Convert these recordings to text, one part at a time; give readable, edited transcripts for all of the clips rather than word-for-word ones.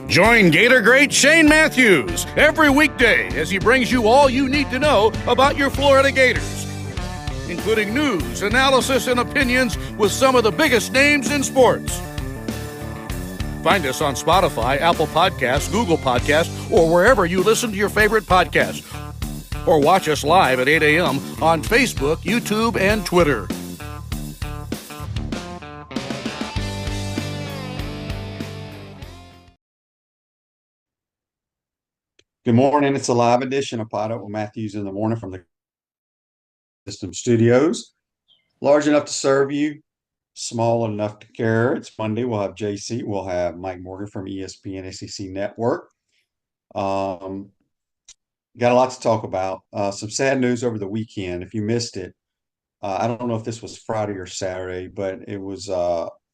Join Gator great Shane Matthews every weekday as he brings you all you need to know about your Florida Gators, including news, analysis, and opinions with some of the biggest names in sports. Find us on Spotify, Apple Podcasts, Google Podcasts, or wherever you listen to your favorite podcast. Or watch us live at 8 a.m. on Facebook, YouTube, and Twitter. Good morning. It's a live edition of PodUp with Matthews in the morning from the System Studios. Large enough to serve you, small enough to care. It's Monday. We'll have JC. We'll have Mike Morgan from ESPN SEC Network. Got a lot to talk about. Some sad news over the weekend. If you missed it, I don't know if this was Friday or Saturday, but it was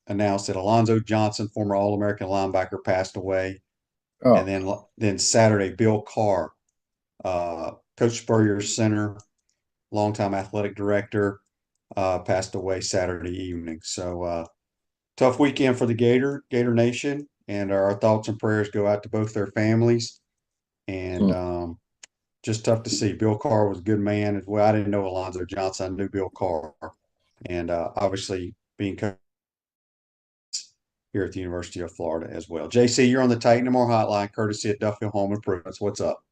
announced that Alonzo Johnson, former All-American linebacker, passed away. Oh. And then Saturday, Bill Carr, Coach Spurrier's center, longtime athletic director, passed away Saturday evening. So tough weekend for the Gator Nation, and our thoughts and prayers go out to both their families. And just tough to see. Bill Carr was a good man as well. I didn't know Alonzo Johnson. I knew Bill Carr, and obviously being coach here at the University of Florida as well. JC, you're on the Titan & More hotline, courtesy of Duffield Home Improvements. What's up?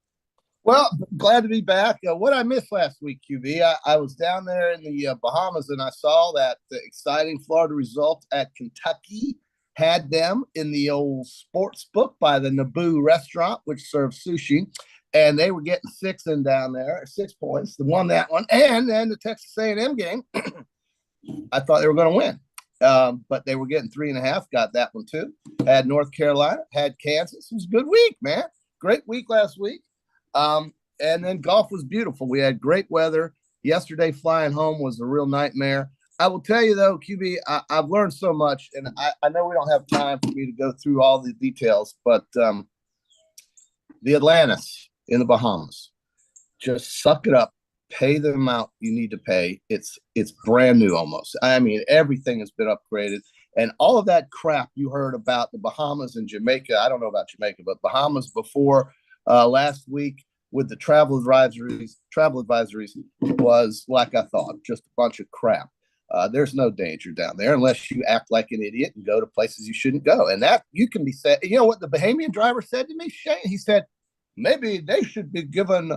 Well, glad to be back. What I missed last week, QB, I was down there in the Bahamas, and I saw that the exciting Florida result at Kentucky had them in the old sports book by the Naboo restaurant, which serves sushi, and they were getting 6 in down there, 6 points. They won that one, and then the Texas A&M game, I thought they were going to win. But they were getting 3.5, got that one too. Had North Carolina, had Kansas. It was a good week, man. Great week last week. And then golf was beautiful. We had great weather. Yesterday, flying home was a real nightmare. I will tell you, though, QB, I've learned so much, and I know we don't have time for me to go through all the details, but the Atlantis in the Bahamas, just suck it up. Pay the amount you need to pay. It's brand new almost. I mean, everything has been upgraded. And all of that crap you heard about the Bahamas and Jamaica, I don't know about Jamaica, but Bahamas before last week with the travel advisories was like I thought, just a bunch of crap. There's no danger down there unless you act like an idiot and go to places you shouldn't go. And that you can be said. You know what the Bahamian driver said to me, Shane? He said, maybe they should be given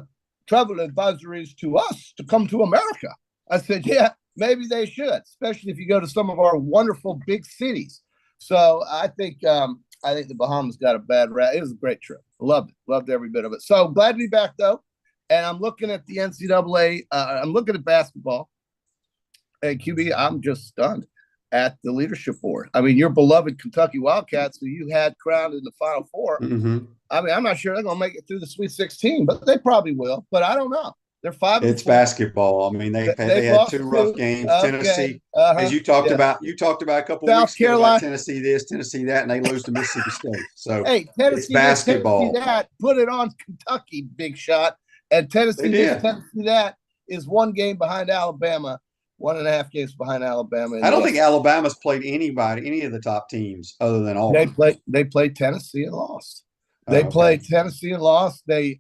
travel advisories to us to come to America. I said, yeah, maybe they should, especially if you go to some of our wonderful big cities. So I think the Bahamas got a bad rap. It was a great trip. Loved every bit of it. So glad to be back though. And I'm looking at the NCAA. I'm looking at basketball. And QB, I'm just stunned at the leadership board. I mean, your beloved Kentucky Wildcats, who you had crowned in the Final Four. Mm-hmm. I mean, I'm not sure they're going to make it through the Sweet 16, but they probably will. But I don't know. They're 5. It's basketball. I mean, they had 2 rough games. Okay. Tennessee, as you talked about a couple of weeks ago about Tennessee this, Tennessee that, and they lose to Mississippi State. So hey, Tennessee, it's basketball. Tennessee that, put it on Kentucky, big shot. And Tennessee that is 1 game behind Alabama. 1.5 games behind Alabama. I don't think Alabama's played any of the top teams other than Auburn. They played Tennessee and lost. They played Tennessee and lost. They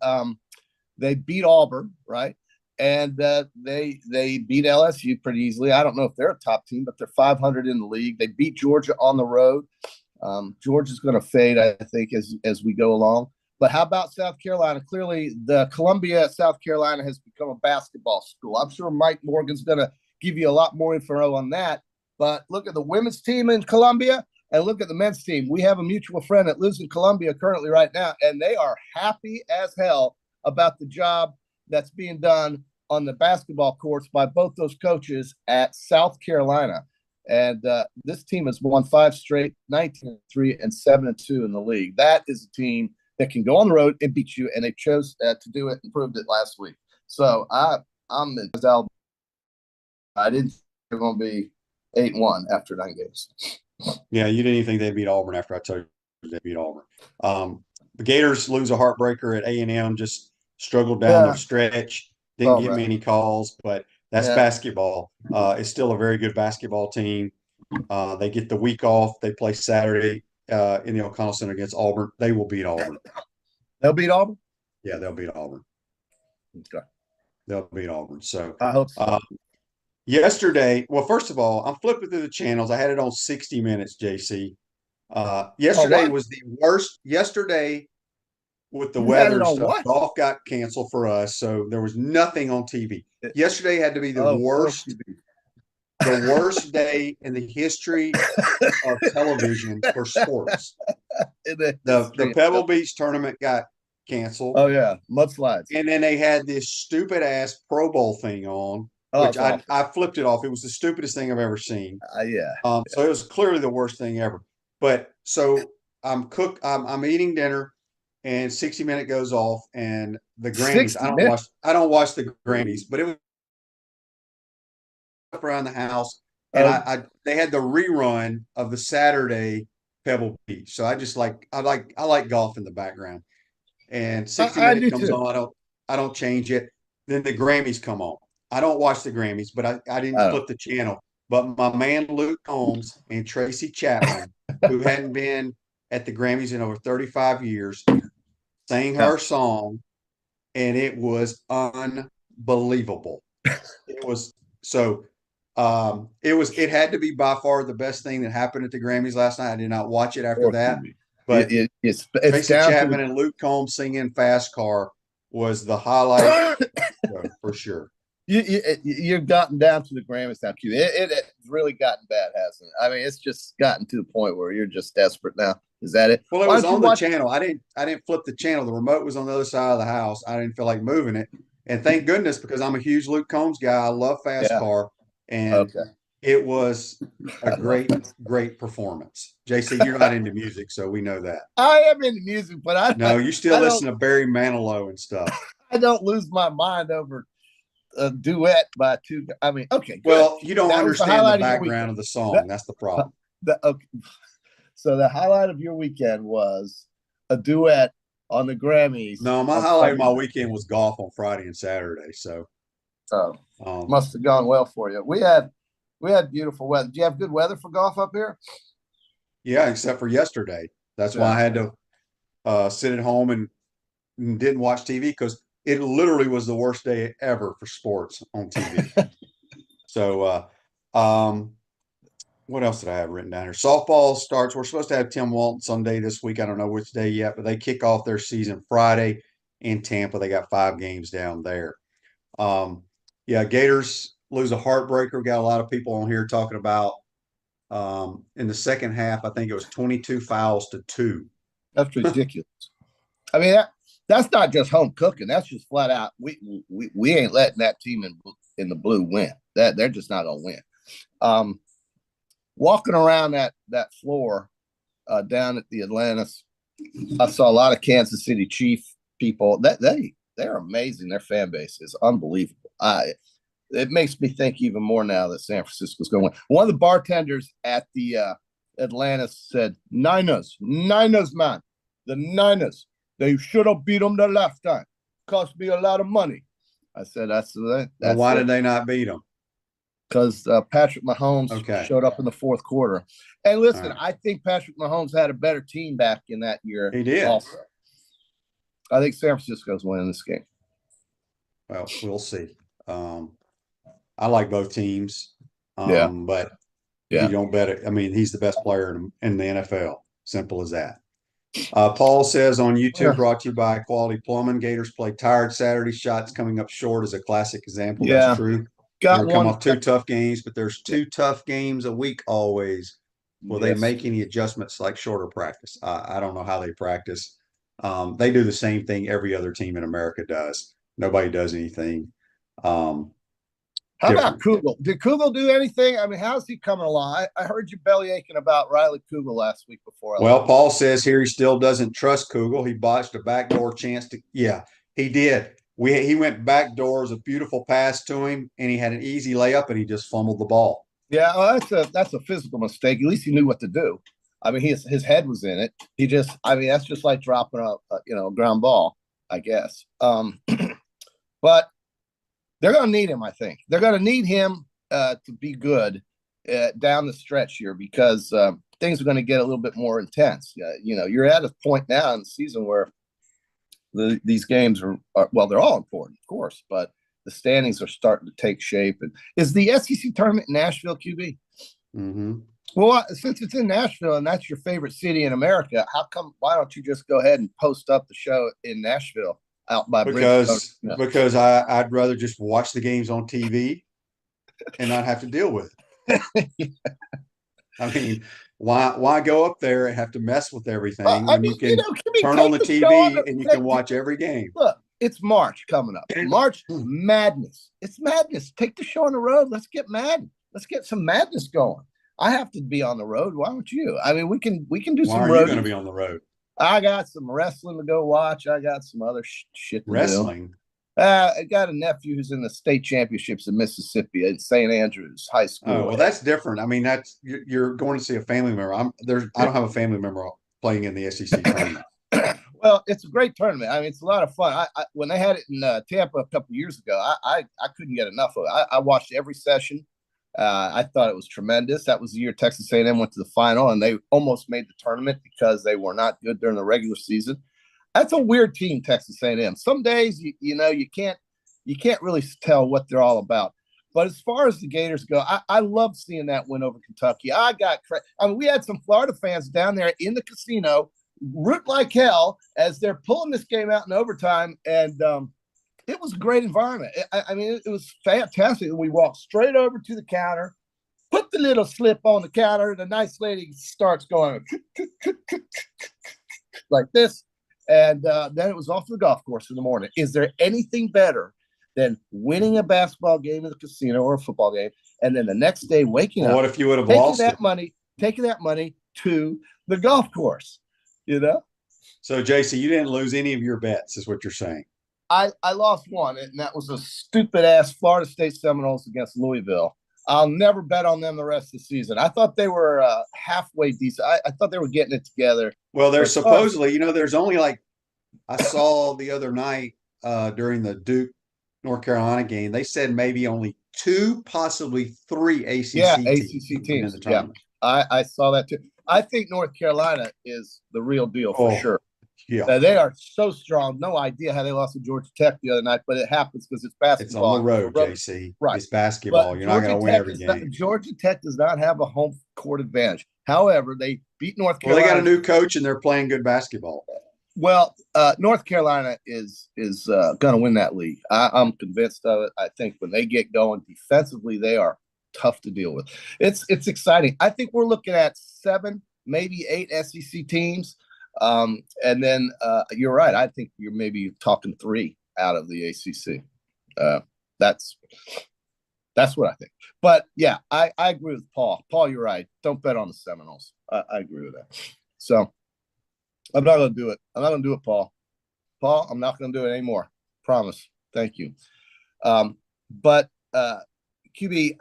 beat Auburn, right? And they beat LSU pretty easily. I don't know if they're a top team, but they're 500 in the league. They beat Georgia on the road. Georgia's going to fade, I think, as we go along. But how about South Carolina? Clearly, the Columbia, South Carolina has become a basketball school. I'm sure Mike Morgan's going to give you a lot more info on that. But look at the women's team in Columbia and look at the men's team. We have a mutual friend that lives in Columbia currently right now, and they are happy as hell about the job that's being done on the basketball courts by both those coaches at South Carolina. And this team has won 5 straight, 19-3 and 7-2 in the league. That is a team that can go on the road and beat you, and they chose to do it and proved it last week. So I'm in Alabama. I didn't think they were going to be 8-1 after 9 games. Yeah, you didn't even think they'd beat Auburn after I told you they beat Auburn. The Gators lose a heartbreaker at A&M, just struggled down their stretch, didn't get many calls, but that's basketball. It's still a very good basketball team. They get the week off. They play Saturday in the O'Connell Center against Auburn. They will beat Auburn. They'll beat Auburn? Yeah, they'll beat Auburn. Okay. They'll beat Auburn. So I hope so. yesterday, well, first of all, I'm flipping through the channels. I had it on 60 Minutes, JC. Yesterday was the worst. Yesterday, with the weather and stuff, golf got canceled for us, so there was nothing on TV. Yesterday had to be the worst day in the history of television for sports. The Pebble Beach tournament got canceled. Oh yeah, mudslides. And then they had this stupid ass Pro Bowl thing on, which I flipped it off. It was the stupidest thing I've ever seen. So it was clearly the worst thing ever. But so I'm eating dinner, and 60 Minute goes off, and the Grammys. I don't watch the Grammys, but it was around the house, and they had the rerun of the Saturday Pebble Beach. So I like golf in the background, and 60 Minute comes on. I don't change it. Then the Grammys come on. I don't watch the Grammys, but I didn't flip the channel. But my man Luke Combs and Tracy Chapman, who hadn't been at the Grammys in over 35 years, sang her song, and it was unbelievable. It had to be by far the best thing that happened at the Grammys last night. I did not watch it after that, but it's Tracy Chapman and Luke Combs singing Fast Car was the highlight for sure. You've gotten down to the Grammys now, Q. It's really gotten bad, hasn't it? I mean, it's just gotten to the point where you're just desperate now. Is that it? Well, it was on the channel. I didn't flip the channel. The remote was on the other side of the house. I didn't feel like moving it. And thank goodness, because I'm a huge Luke Combs guy. I love Fast Car. And it was a great performance. JC, you're not into music, so we know that. I am into music, but you still listen to Barry Manilow and stuff. I don't lose my mind over a duet by two. I mean, okay. Well, you don't understand the background of the song. That's the problem. So the highlight of your weekend was a duet on the Grammys. No, my highlight of my weekend was golf on Friday and Saturday. So must have gone well for you. We had beautiful weather. Do you have good weather for golf up here? Yeah, except for yesterday. That's why I had to sit at home and didn't watch TV, because it literally was the worst day ever for sports on TV. So, what else did I have written down here? Softball starts. We're supposed to have Tim Walton Sunday this week. I don't know which day yet, but they kick off their season Friday in Tampa. They got 5 games down there. Gators lose a heartbreaker. We got a lot of people on here talking about in the second half, I think it was 22 fouls to 2. That's ridiculous. I mean, that's not just home cooking. That's just flat out. We ain't letting that team in the blue win. They're just not gonna win. Walking around that floor down at the Atlantis, I saw a lot of Kansas City Chief people. They're amazing. Their fan base is unbelievable. It makes me think even more now that San Francisco's going to win. One of the bartenders at the Atlantis said, Niners, man. The Niners, they should have beat them the last time. Cost me a lot of money. I said, that's why did they not beat them? Because Patrick Mahomes showed up in the fourth quarter. And listen, I think Patrick Mahomes had a better team back in that year. He did. Also. I think San Francisco's winning this game. Well, we'll see. I like both teams. But you don't bet it. I mean, he's the best player in the NFL. Simple as that. Paul says on YouTube, brought to you by Quality Plumbing, Gators play tired Saturday. Shots coming up short is a classic example. That's true. They're come off 2 tough games, but there's 2 tough games a week always. Will they make any adjustments like shorter practice? I don't know how they practice. They do the same thing every other team in America does. Nobody does anything. How about Kugel? Did Kugel do anything? I mean, how's he coming along? I heard you belly aching about Riley Kugel last week before. Paul says here he still doesn't trust Kugel. He botched a backdoor chance to. Yeah, he did. He went backdoor. It was a beautiful pass to him, and he had an easy layup, and he just fumbled the ball. Yeah, well, that's a physical mistake. At least he knew what to do. I mean, his head was in it. That's just like dropping a ground ball, I guess. But they're going to need him, I think. They're going to need him to be good. down the stretch here because things are going to get a little bit more intense. You're at a point now in the season where these games are well, they're all important, of course, but the standings are starting to take shape. And is the SEC tournament in Nashville, QB? Mm-hmm. Well, since it's in Nashville and that's your favorite city in America, why don't you just go ahead and post up the show in Nashville out by because I'd rather just watch the games on TV and not have to deal with it. Yeah. I mean, why go up there and have to mess with everything when you can turn on the TV and you can watch every game? Look, it's March coming up. March Madness. It's madness. Take the show on the road. Let's get mad. Let's get some madness going. I have to be on the road. Why don't you? I mean, we can do some road. Why are you going to be on the road? I got some wrestling to go watch. I got some other shit to wrestling. Do. I got a nephew who's in the state championships in Mississippi at St. Andrews High School. Oh, well, that's different. I mean, you're going to see a family member. I don't have a family member playing in the SEC tournament. Well, it's a great tournament. I mean, it's a lot of fun. When they had it in Tampa a couple of years ago, I couldn't get enough of it. I watched every session. I thought it was tremendous. That was the year Texas A&M went to the final, and they almost made the tournament because they were not good during the regular season. That's a weird team, Texas A&M. Some days you can't really tell what they're all about. But as far as the Gators go, I love seeing that win over Kentucky. We had some Florida fans down there in the casino root like hell as they're pulling this game out in overtime, and it was a great environment. It was fantastic. We walked straight over to the counter, put the little slip on the counter, and the nice lady starts going like this. And then it was off to the golf course in the morning. Is there anything better than winning a basketball game in the casino or a football game, and then the next day waking up? What if you would have lost taking that money to the golf course? So, JC, you didn't lose any of your bets, is what you're saying. I lost one, and that was a stupid-ass Florida State Seminoles against Louisville. I'll never bet on them the rest of the season. I thought they were halfway decent. I thought they were getting it together. Well, there's supposedly, there's only I saw the other night during the Duke, North Carolina game, they said maybe only 2, possibly 3 ACC teams in the tournament. Yeah, I saw that too. I think North Carolina is the real deal for sure. Yeah, they are so strong. No idea how they lost to Georgia Tech the other night, but it happens because it's basketball. It's on the road, JC. Right. It's basketball. You're not going to win every game. Georgia Tech does not have a home court advantage. However, they beat North Carolina. Well, they got a new coach, and they're playing good basketball. Well, North Carolina is going to win that league. I'm convinced of it. I think when they get going defensively, they are tough to deal with. It's exciting. I think we're looking at 7, maybe 8 SEC teams. And then you're right. I think you're maybe talking 3 out of the ACC. That's what I think. But yeah, I agree with Paul. Paul, you're right. Don't bet on the Seminoles. I agree with that. So I'm not going to do it. I'm not going to do it, Paul. Paul, I'm not going to do it anymore. Promise. Thank you. But QB,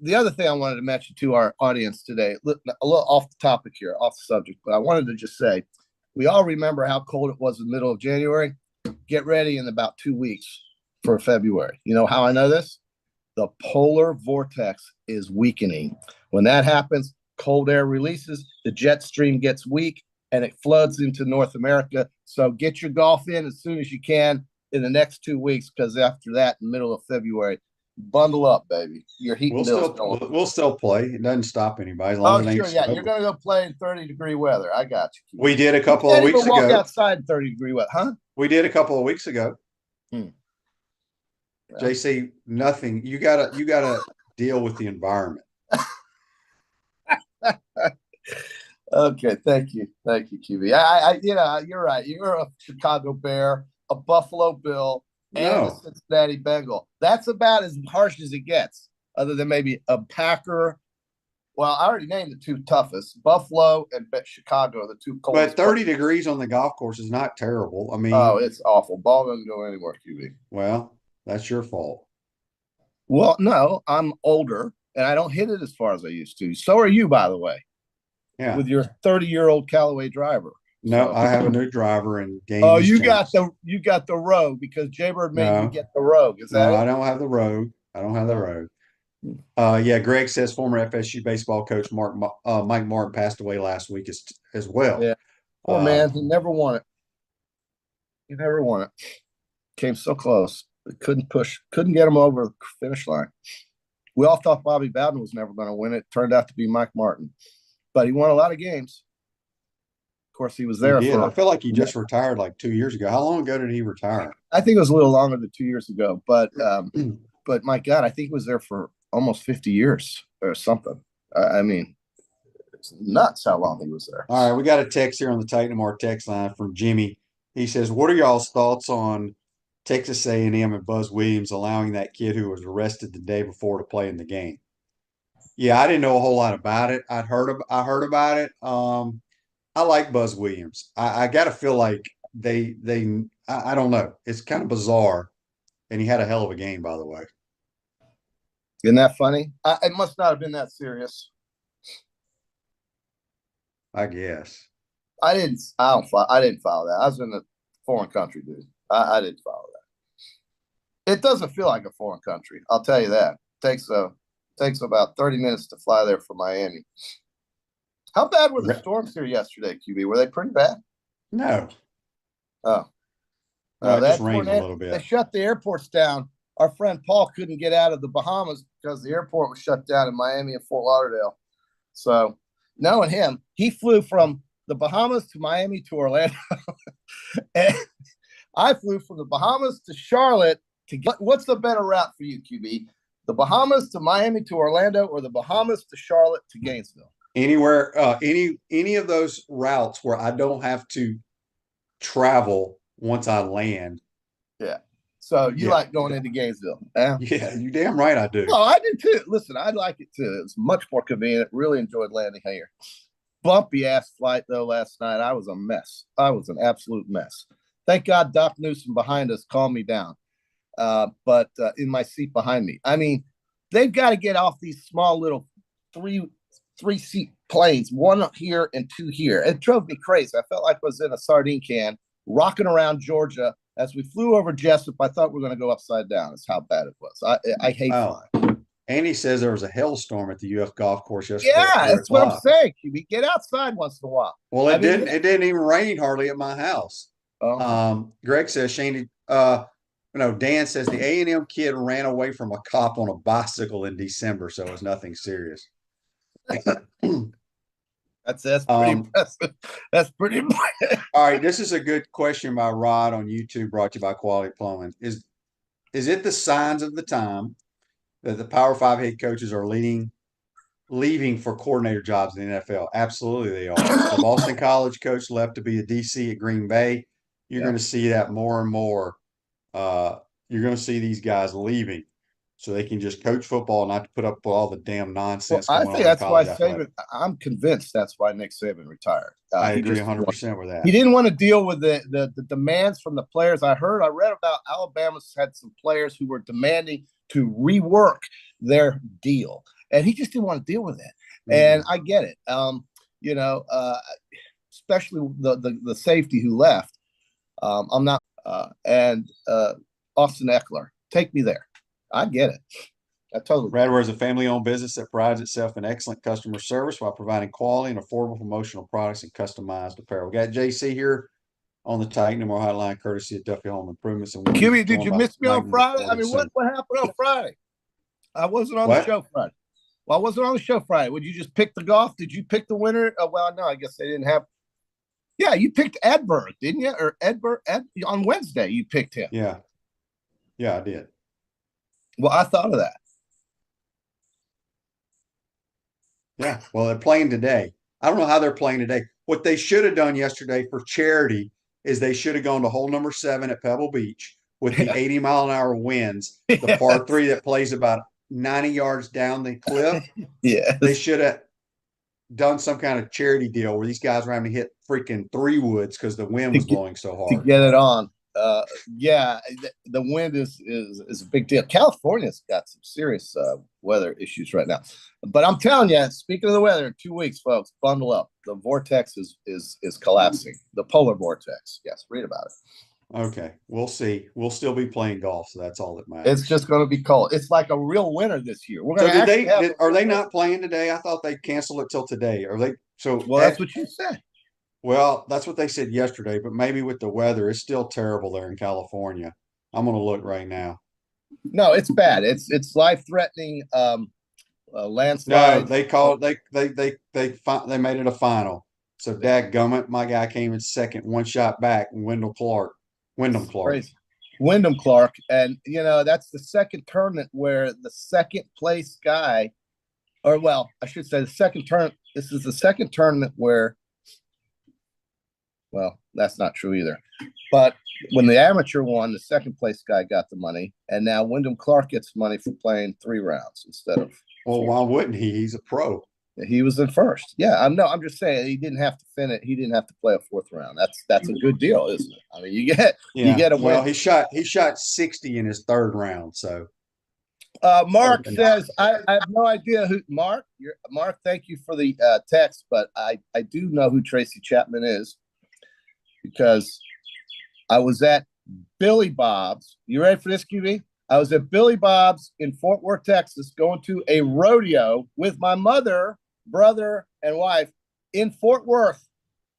the other thing I wanted to mention to our audience today, a little off the topic here, off the subject, but I wanted to just say, we all remember how cold it was in the middle of January. Get ready in about 2 weeks for February. You know how I know this? The polar vortex is weakening. When that happens, cold air releases, the jet stream gets weak, and it floods into North America. So get your golf in as soon as you can in the next 2 weeks, because after that, in the middle of February, bundle up, baby. Your heat we'll still play. It doesn't stop anybody. As long as sure, yeah. You're going to go play in 30-degree weather. I got you. We did a couple of weeks ago. Walk outside in 30-degree weather, huh? We did a couple of weeks ago. JC, nothing. You gotta deal with the environment. Okay, thank you, QB. You're right. You're a Chicago Bear, a Buffalo Bill, and a Cincinnati Bengal. That's about as harsh as it gets, other than maybe a Packer. Well, I already named the 2 toughest. Buffalo and Chicago are the 2 coldest. But 30 degrees on the golf course is not terrible. I mean, it's awful. Ball doesn't go anywhere, QB. Well, that's your fault. Well, no, I'm older, and I don't hit it as far as I used to. So are you, by the way. Yeah. With your 30-year-old Callaway driver. No, I have a new driver and game. Oh, you got the Rogue because Jaybird made you get the Rogue. Is that? No, I don't have the Rogue. Yeah, Greg says former FSU baseball coach Mike Martin passed away last week as well. Yeah, poor man. He never won it. He never won it. Came so close. Couldn't get him over the finish line. We all thought Bobby Bowden was never going to win it. Turned out to be Mike Martin, but he won a lot of games. Of course, he was there He did. for. I feel like he just retired like 2 years ago. How long ago did he retire? I think it was a little longer than 2 years ago, but my God, I think he was there for almost 50 years or something. I mean, it's nuts how long he was there. All right, we got a text here on the Titan More text line from Jimmy. He says, "What are y'all's thoughts on Texas A&M and Buzz Williams allowing that kid who was arrested the day before to play in the game?" Yeah, I didn't know a whole lot about it. I heard about it. I like Buzz Williams. I got to feel like I don't know. It's kind of bizarre, and he had a hell of a game, by the way. Isn't that funny? It must not have been that serious. I guess. I didn't follow that. I was in a foreign country, dude. I didn't follow that. It doesn't feel like a foreign country. I'll tell you that. It takes about 30 minutes to fly there from Miami. How bad were the storms here yesterday, QB? Were they pretty bad? No. Oh. No, it just rained a little bit. They shut the airports down. Our friend Paul couldn't get out of the Bahamas because the airport was shut down in Miami and Fort Lauderdale. So, knowing him, he flew from the Bahamas to Miami to Orlando. And I flew from the Bahamas to Charlotte to get. What's the better route for you, QB? The Bahamas to Miami to Orlando, or the Bahamas to Charlotte to Gainesville? Anywhere, any of those routes where I don't have to travel once I land. Yeah. So you like going into Gainesville? Yeah, you damn right I do. Oh, I do too. Listen, I like it too. It's much more convenient. Really enjoyed landing here. Bumpy ass flight though last night. I was a mess. I was an absolute mess. Thank God Doc Newsom behind us calmed me down. But in my seat behind me. I mean, they've got to get off these small little three-seat planes, one here and two here. It drove me crazy. I felt like I was in a sardine can rocking around Georgia. As we flew over Jessup, I thought we were going to go upside down. That's how bad it was. I hate flying. Andy says there was a hailstorm at the UF golf course yesterday. Yeah, that's what I'm saying. You get outside once in a while. Well, it didn't even rain hardly at my house. Greg says Dan says the A&M kid ran away from a cop on a bicycle in December, so it was nothing serious. That's pretty impressive. That's pretty impressive. All right, this is a good question by Rod on YouTube, brought to you by Quality Plumbing. Is it the signs of the time that the Power 5 head coaches are leaving for coordinator jobs in the NFL? Absolutely, they are. The Boston College coach left to be a DC at Green Bay. You're going to see that more and more. You're going to see these guys leaving so they can just coach football, not to put up with all the damn nonsense. Well, I think that's why Saban. I'm convinced that's why Nick Saban retired. I agree 100% with that. He didn't want to deal with the demands from the players. I read about Alabama's had some players who were demanding to rework their deal, and he just didn't want to deal with it. And I get it. Especially the safety who left. I'm not. And Austin Eckler, take me there. I get it. I totally. Radware is a family-owned business that prides itself in excellent customer service while providing quality and affordable promotional products and customized apparel. We got JC here on the Titan More Hotline, courtesy of Duffy Home Improvements. And Kimmy, did you miss me on Friday? I mean, what happened on Friday? I wasn't on the show Friday. Well, I wasn't on the show Friday. Would you just pick the golf? Did you pick the winner? Well, no, I guess they didn't have. Yeah, you picked Edberg, didn't you? Or Edberg on Wednesday, you picked him. Yeah, I did. Well, I thought of that. Yeah, well, they're playing today. I don't know how they're playing today. What they should have done yesterday for charity is they should have gone to hole number 7 at Pebble Beach with the 80-mile-an-hour winds, the par 3 that plays about 90 yards down the cliff. Yeah, they should have done some kind of charity deal where these guys were having to hit freaking 3 woods because the wind was blowing so hard. To get it on. The wind is a big deal. California's got some serious weather issues right now. But I'm telling you, speaking of the weather, in 2 weeks, folks, bundle up. The vortex is collapsing. The polar vortex. Yes, read about it. Okay. We'll see. We'll still be playing golf, so that's all that matters. It's just going to be cold. It's like a real winter this year. We're So going to actually have. are they not playing today? I thought they canceled it till today. Are they? So Well, that's what you said. well, that's what they said yesterday, but maybe with the weather, it's still terrible there in California. I'm gonna look right now. No, it's bad. It's life threatening. No, Landslide. they called they made it a final. So dadgummit, my guy came in second, one shot back, and Wyndham Clark. Crazy. Wyndham Clark. And, that's the second tournament where the second place guy, or well, I should say the second tournament. This is the second tournament where, well, that's not true either. But when the amateur won, the second place guy got the money. And now Wyndham Clark gets money for playing 3 rounds instead of. Well, why wouldn't he? He's a pro. He was in first. Yeah, I'm just saying he didn't have to finish. He didn't have to play a 4th round. That's a good deal, isn't it? I mean, you get a win. Well, he shot 60 in his 3rd round. So Mark says, I have no idea who Mark. Mark, thank you for the text, but I do know who Tracy Chapman is because I was at Billy Bob's. You ready for this, QB? I was at Billy Bob's in Fort Worth, Texas, going to a rodeo with my mother, brother, and wife in Fort Worth.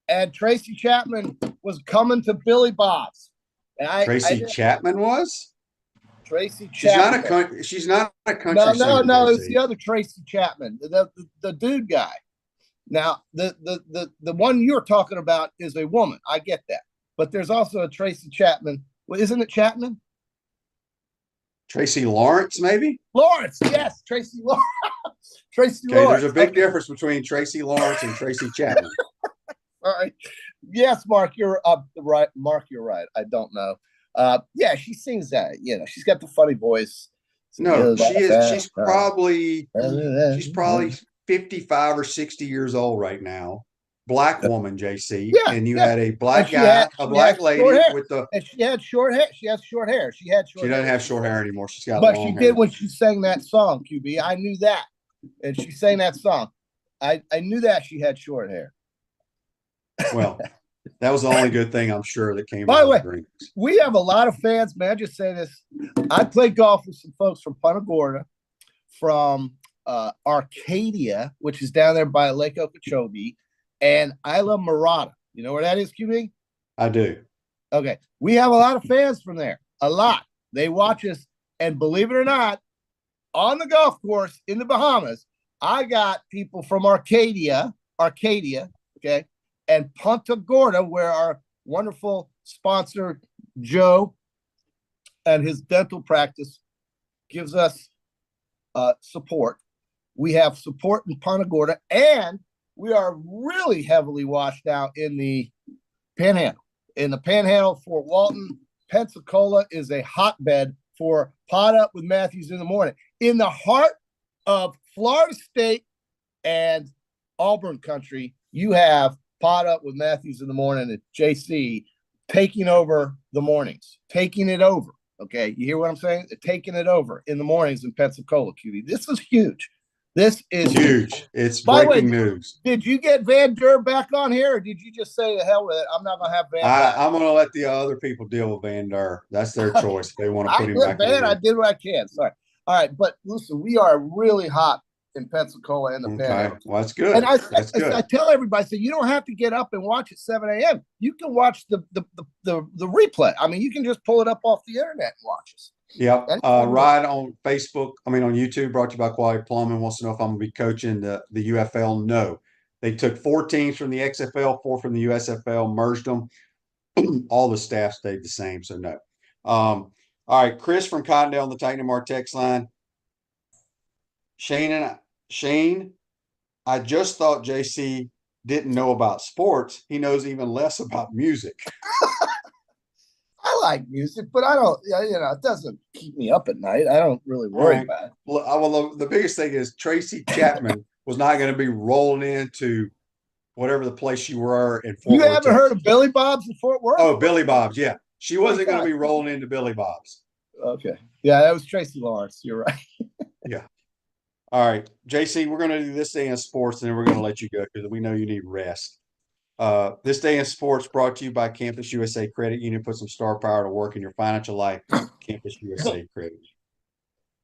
And Tracy Chapman was coming to Billy Bob's. And Tracy Chapman was? Tracy Chapman. She's not a country singer. No, it's the other Tracy Chapman, the dude guy. Now, the one you're talking about is a woman. I get that. But there's also a Tracy Chapman. Well, isn't it Chapman? Tracy Lawrence, maybe? Lawrence, yes, Tracy Lawrence. Tracy Okay, Lawrence. there's a big difference between Tracy Lawrence and Tracy Chapman. All right. Yes, Mark, you're right. Mark, you're right. I don't know. Yeah, she sings that. She's got the funny voice. No, she is. She's probably 55 or 60 years old right now. Black woman, JC. Yeah, and you had a black guy, a black lady with the. And she had short hair. She has short hair. She doesn't have short hair anymore. She's got. But long she hair. did when she sang that song, QB. I knew that, and she sang that song. I knew that she had short hair. Well, that was the only good thing I'm sure that came. By the way, drinks. We have a lot of fans. Man, I just say this. I played golf with some folks from Punta Gorda, from Arcadia, which is down there by Lake Okeechobee, and Isla Mirada. You know where that is, QB? I do. Okay. We have a lot of fans from there. A lot. They watch us. And believe it or not, on the golf course in the Bahamas, I got people from Arcadia, okay, and Punta Gorda, where our wonderful sponsor, Joe, and his dental practice gives us support. We have support in Punta Gorda, and we are really heavily washed out in the Panhandle. In the Panhandle, Fort Walton, Pensacola is a hotbed for PodUp with Matthews in the morning. In the heart of Florida State and Auburn country, you have PodUp with Matthews in the morning and JC taking over the mornings, taking it over. Okay, you hear what I'm saying? Taking it over in the mornings in Pensacola, QB. This is huge. This is huge. It's breaking news. Did you get Van Der back on here, or did you just say the hell with it? I'm not going to have Van back. I'm going to let the other people deal with Van Der. That's their choice. If they want to put him back in. I did what I can. Sorry. All right, but listen, we are really hot in Pensacola and the Panhandle. Well, that's good. And that's good. I tell everybody, I say, you don't have to get up and watch at 7 a.m. You can watch the replay. I mean, you can just pull it up off the internet and watch us. Yep. Rod on Facebook, on YouTube, brought to you by Quality Plumbing, wants to know if I'm going to be coaching the UFL. No. They took 4 teams from the XFL, 4 from the USFL, merged them. All the staff stayed the same, so no. All right, Chris from Cottondale on the Titan Mar text line. Shane, I just thought JC didn't know about sports. He knows even less about music. I like music, but I don't, it doesn't keep me up at night. I don't really worry about it. Well, the biggest thing is Tracy Chapman was not going to be rolling into whatever the place you were in Fort Worth. You haven't heard of Billy Bob's in Fort Worth? Oh, Billy Bob's, yeah. She wasn't going to be rolling into Billy Bob's. Okay. Yeah, that was Tracy Lawrence. You're right. Yeah. All right, JC, we're going to do this thing in sports, and then we're going to let you go because we know you need rest. This day in sports brought to you by Campus USA Credit Union. Put some star power to work in your financial life. Campus USA Credit Union.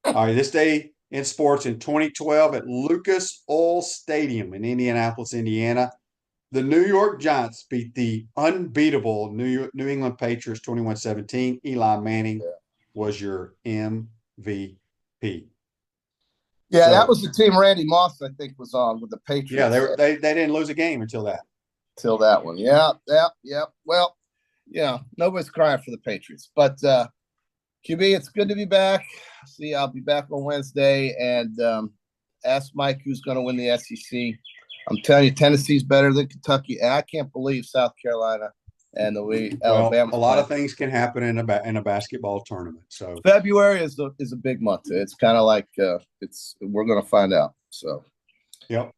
All right, this day in sports in 2012 at Lucas Oil Stadium in Indianapolis, Indiana, the New York Giants beat the unbeatable New England Patriots 21-17. Eli Manning was your MVP. Yeah, that was the team Randy Moss, I think, was on with the Patriots. Yeah, they didn't lose a game until that. Till that one. Yeah. Well, nobody's crying for the Patriots. But QB, it's good to be back. See, I'll be back on Wednesday, and ask Mike who's going to win the SEC. I'm telling you, Tennessee's better than Kentucky. And I can't believe South Carolina and the way Alabama. A lot of things can happen in a basketball tournament. So February is a big month. It's kind of like we're going to find out. So, yep.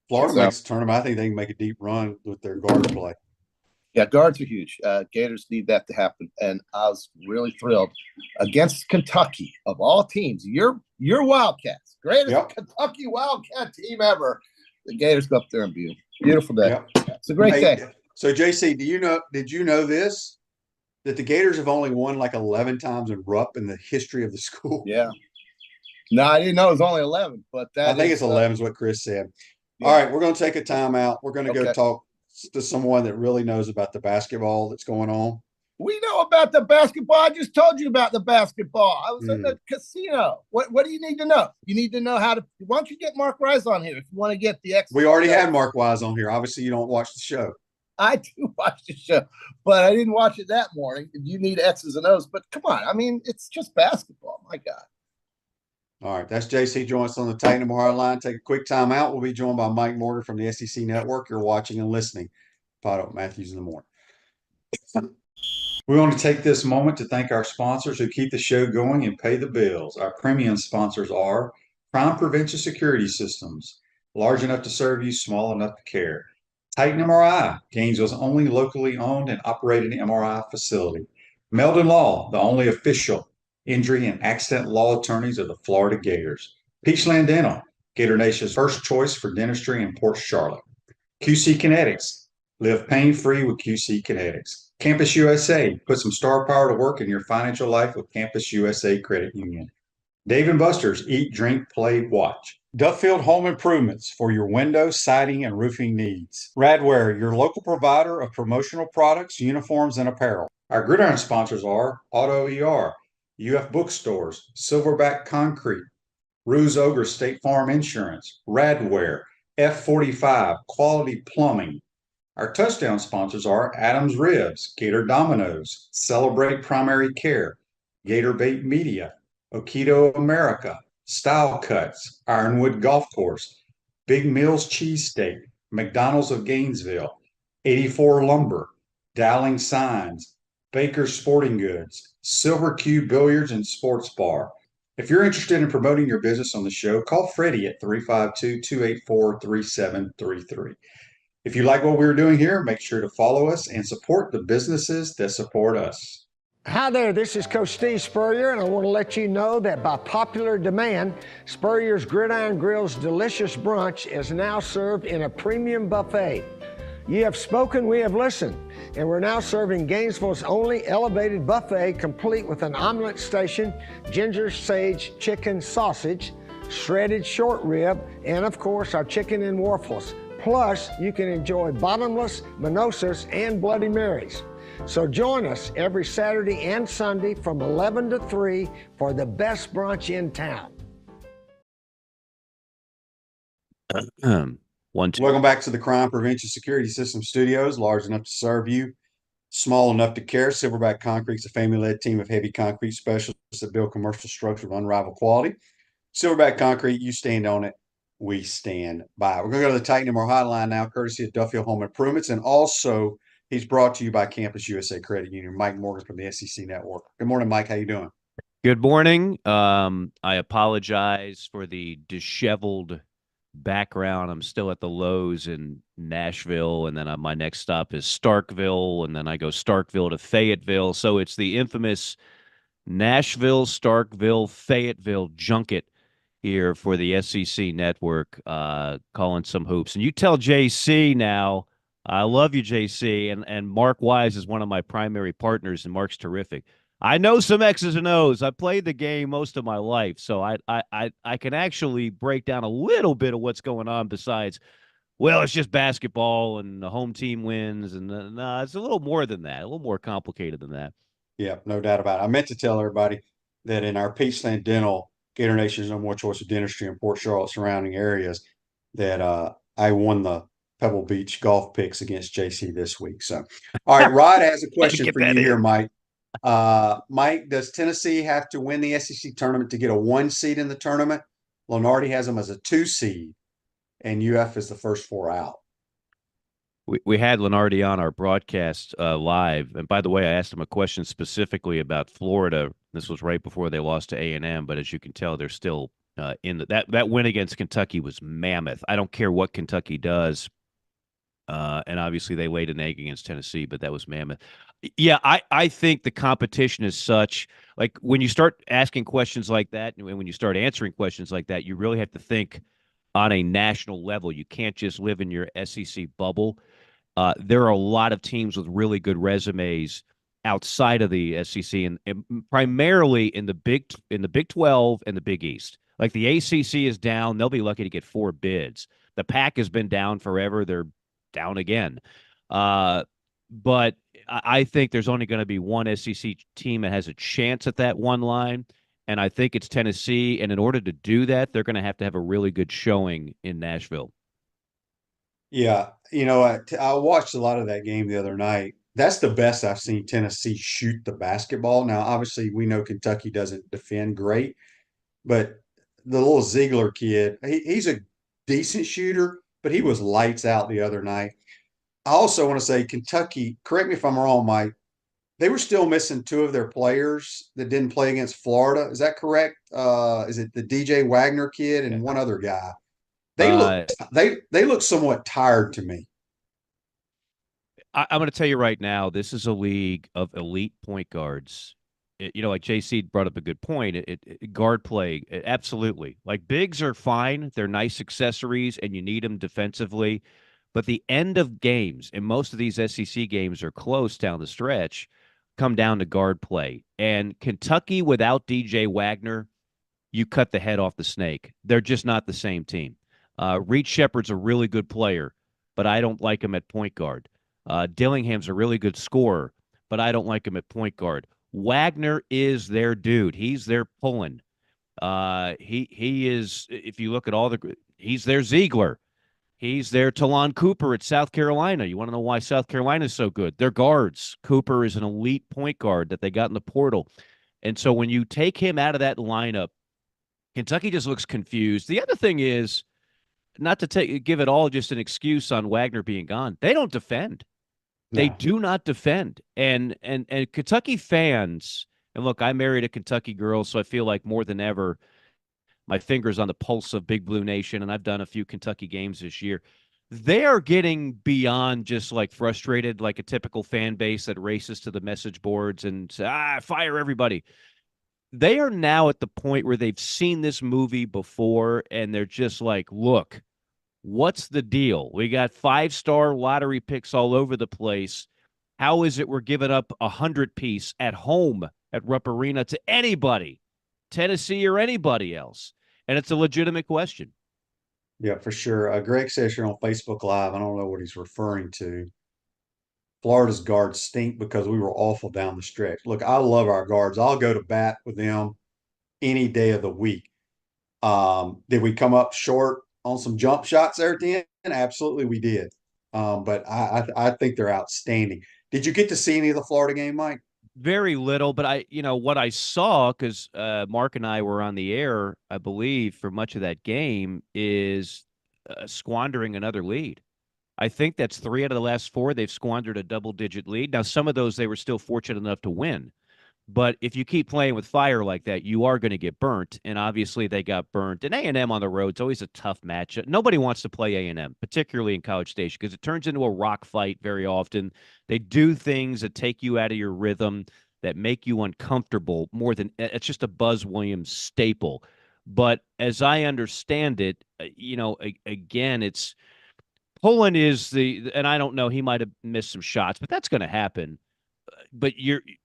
Florida makes a tournament. I think they can make a deep run with their guard play. Yeah, guards are huge. Gators need that to happen, and I was really thrilled against Kentucky of all teams. Your Wildcats, greatest Kentucky Wildcat team ever. The Gators go up there and beat them. Beautiful day. Yep. It's a great day. So, JC, did you know this? That the Gators have only won like 11 times in Rupp in the history of the school? Yeah. No, I didn't know it was only 11, but I think it's 11 is what Chris said. Yeah. All right, we're going to take a timeout. We're going to go talk to someone that really knows about the basketball that's going on. We know about the basketball. I just told you about the basketball. I was in the casino. What do you need to know? You need to know how to. Why don't you get Mark Wise on here if you want to get the X? We already had Mark Wise on here. Obviously, you don't watch the show. I do watch the show, but I didn't watch it that morning. You need X's and O's, but come on. I mean, it's just basketball. My God. All right, that's JC joins us on the Titan Tomorrow line. Take a quick time out. We'll be joined by Mike Morgan from the SEC Network. You're watching and listening. PodUp Matthews in the morning. We want to take this moment to thank our sponsors who keep the show going and pay the bills. Our premium sponsors are Crime Prevention Security Systems, large enough to serve you, small enough to care. Titan MRI, Gainesville's only locally owned and operated MRI facility. Meldon Law, the only official injury and accident law attorneys of the Florida Gators. Peachland Dental, Gator Nation's first choice for dentistry in Port Charlotte. QC Kinetics, live pain-free with QC Kinetics. Campus USA, put some star power to work in your financial life with Campus USA Credit Union. Dave & Buster's, eat, drink, play, watch. Duffield Home Improvements for your window, siding, and roofing needs. Radware, your local provider of promotional products, uniforms, and apparel. Our gridiron sponsors are Auto ER, UF Bookstores, Silverback Concrete, Ruse Ogre State Farm Insurance, Radware, F45, Quality Plumbing. Our touchdown sponsors are Adams Ribs, Gator Dominoes, Celebrate Primary Care, Gator Bait Media, Okido America, Style Cuts, Ironwood Golf Course, Big Mills Cheesesteak, McDonald's of Gainesville, 84 Lumber, Dowling Signs, Baker's Sporting Goods, Silver Q Billiards and Sports Bar. If you're interested in promoting your business on the show, call Freddie at 352-284-3733. If you like what we're doing here, make sure to follow us and support the businesses that support us. Hi there, this is Coach Steve Spurrier, and I want to let you know that by popular demand, Spurrier's Gridiron Grill's delicious brunch is now served in a premium buffet. You have spoken, we have listened, and we're now serving Gainesville's only elevated buffet, complete with an omelet station, ginger sage chicken sausage, shredded short rib, and of course our chicken and waffles. Plus, you can enjoy bottomless, mimosas, and Bloody Marys. So join us every Saturday and Sunday from 11 to 3 for the best brunch in town. Welcome back to the Crime Prevention Security System Studios, large enough to serve you, small enough to care. Silverback Concrete's a family-led team of heavy concrete specialists that build commercial structures of unrivaled quality. Silverback Concrete, you stand on it, we stand by. We're going to go to the Titan MR hotline now, courtesy of Duffield Home Improvements, and also he's brought to you by Campus USA Credit Union. Mike Morgan from the SEC Network. Good morning, Mike. How you doing? Good morning. I apologize for the disheveled background. I'm still at the Lowe's in Nashville, and then my next stop is Starkville, and then I go Starkville to Fayetteville. So it's the infamous Nashville, Starkville, Fayetteville junket here for the SEC Network, calling some hoops. And you tell JC now I love you, JC, and Mark Wise is one of my primary partners, and Mark's terrific. I know some X's and O's. I played the game most of my life, so I can actually break down a little bit of what's going on. Besides, well, it's just basketball and the home team wins, and no, it's a little more than that, a little more complicated than that. Yeah, no doubt about it. I meant to tell everybody that in our Peachland Dental, Gator Nation's number one choice of dentistry in Port Charlotte surrounding areas, that I won the Pebble Beach golf picks against JC this week. So, all right, Rod has a Had to question get for that you here, in. Mike. Mike, does Tennessee have to win the SEC tournament to get a 1 seed in the tournament? Lenardi has them as a 2 seed, and UF is the first 4 out. We had Lenardi on our broadcast live, and by the way, I asked him a question specifically about Florida. This was right before they lost to A&M, but as you can tell, they're still in that win against Kentucky was mammoth. I don't care what Kentucky does, and obviously they laid an egg against Tennessee, but that was mammoth. Yeah, I think the competition is such. Like when you start asking questions like that, and when you start answering questions like that, you really have to think on a national level. You can't just live in your SEC bubble. There are a lot of teams with really good resumes outside of the SEC, and primarily in the Big 12 and the Big East. Like the ACC is down; they'll be lucky to get 4 bids. The Pac has been down forever; they're down again. But I think there's only going to be one SEC team that has a chance at that one line, and I think it's Tennessee. And in order to do that, they're going to have a really good showing in Nashville. Yeah, I watched a lot of that game the other night. That's the best I've seen Tennessee shoot the basketball. Now, obviously, we know Kentucky doesn't defend great, but the little Ziegler kid, he's a decent shooter, but he was lights out the other night. I also want to say Kentucky, correct me if I'm wrong, Mike, they were still missing 2 of their players that didn't play against Florida. Is that correct? Is it the DJ Wagner kid and Yeah. one other guy? Uh, They look somewhat tired to me. I'm going to tell you right now, this is a league of elite point guards. Like JC brought up a good point. Guard play, absolutely. Like bigs are fine; they're nice accessories, and you need them defensively. But the end of games, and most of these SEC games are close down the stretch, come down to guard play. And Kentucky without DJ Wagner, you cut the head off the snake. They're just not the same team. Reed Shepard's a really good player, but I don't like him at point guard. Dillingham's a really good scorer, but I don't like him at point guard. Wagner is their dude. He's their pulling. He is. If you look at all he's their Ziegler. He's their Talon Cooper at South Carolina. You want to know why South Carolina is so good? They're guards. Cooper is an elite point guard that they got in the portal. And so when you take him out of that lineup, Kentucky just looks confused. The other thing is, not to give it all just an excuse on Wagner being gone. They don't defend. They No. do not defend. And Kentucky fans, and look, I married a Kentucky girl, so I feel like more than ever my fingers on the pulse of Big Blue Nation, and I've done a few Kentucky games this year. They are getting beyond just like frustrated, like a typical fan base that races to the message boards and say, fire everybody. They are now at the point where they've seen this movie before, and they're just like, look, what's the deal? We got 5-star lottery picks all over the place. How is it we're giving up 100-piece at home at Rupp Arena to anybody, Tennessee or anybody else? And it's a legitimate question. Yeah, for sure. Greg says here on Facebook Live, I don't know what he's referring to. Florida's guards stink because we were awful down the stretch. Look, I love our guards. I'll go to bat with them any day of the week. Did we come up short on some jump shots there at the end? Absolutely, we did. But I think they're outstanding. Did you get to see any of the Florida game, Mike? Very little, but what I saw, because Mark and I were on the air, I believe, for much of that game, is squandering another lead. I think that's 3 out of the last 4. They've squandered a double-digit lead. Now, some of those they were still fortunate enough to win. But if you keep playing with fire like that, you are going to get burnt. And obviously they got burnt. And A&M on the road is always a tough matchup. Nobody wants to play A&M, particularly in College Station, because it turns into a rock fight very often. They do things that take you out of your rhythm, that make you uncomfortable more than – it's just a Buzz Williams staple. But as I understand it, again, it's – Poland is and I don't know, he might have missed some shots, but that's going to happen. But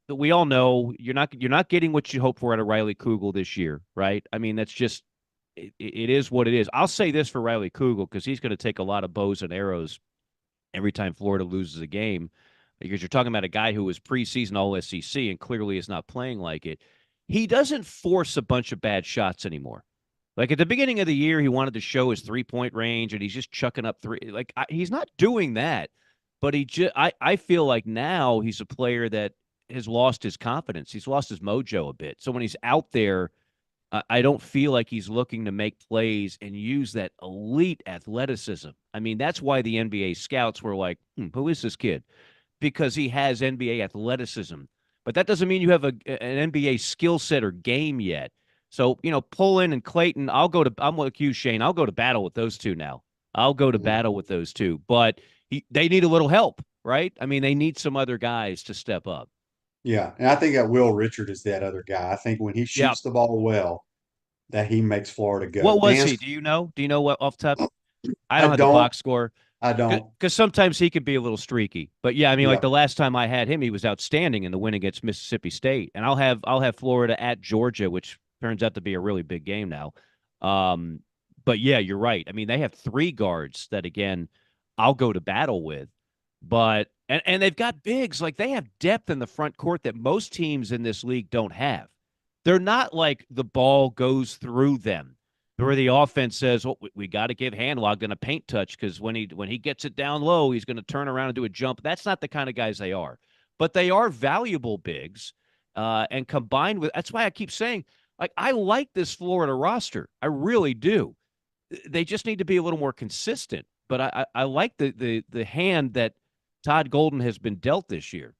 we all know you're not getting what you hope for out of Riley Kugel this year, right? I mean, that's just it is what it is. I'll say this for Riley Kugel because he's going to take a lot of bows and arrows every time Florida loses a game because you're talking about a guy who was preseason All SEC and clearly is not playing like it. He doesn't force a bunch of bad shots anymore. Like at the beginning of the year, he wanted to show his 3-point range, and he's just chucking up three. Like he's not doing that, but I feel like now he's a player that has lost his confidence. He's lost his mojo a bit. So when he's out there, I don't feel like he's looking to make plays and use that elite athleticism. I mean, that's why the NBA scouts were like, who is this kid? Because he has NBA athleticism. But that doesn't mean you have an NBA skill set or game yet. So, Pullen and Clayton, I'm with you, Shane. I'll go to battle with those two now. I'll go to battle with those two. But they need a little help, right? I mean, they need some other guys to step up. Yeah, and I think that Will Richard is that other guy. I think when he shoots the ball well, that he makes Florida go. What was he? Do you know? Do you know what off top? I don't have the don't. box score. I don't. Because sometimes he could be a little streaky. But yeah, I mean, like the last time I had him, he was outstanding in the win against Mississippi State. And I'll have Florida at Georgia, which turns out to be a really big game now. But yeah, you're right. I mean, they have 3 guards that again, I'll go to battle with. But and they've got bigs, like they have depth in the front court that most teams in this league don't have. They're not like the ball goes through them, where the offense says, "Oh, we got to give Handlogged a paint touch because when he gets it down low, he's going to turn around and do a jump." That's not the kind of guys they are, but they are valuable bigs, and combined with that's why I keep saying, like, I like this Florida roster, I really do. They just need to be a little more consistent, but I like the hand that Todd Golden has been dealt this year.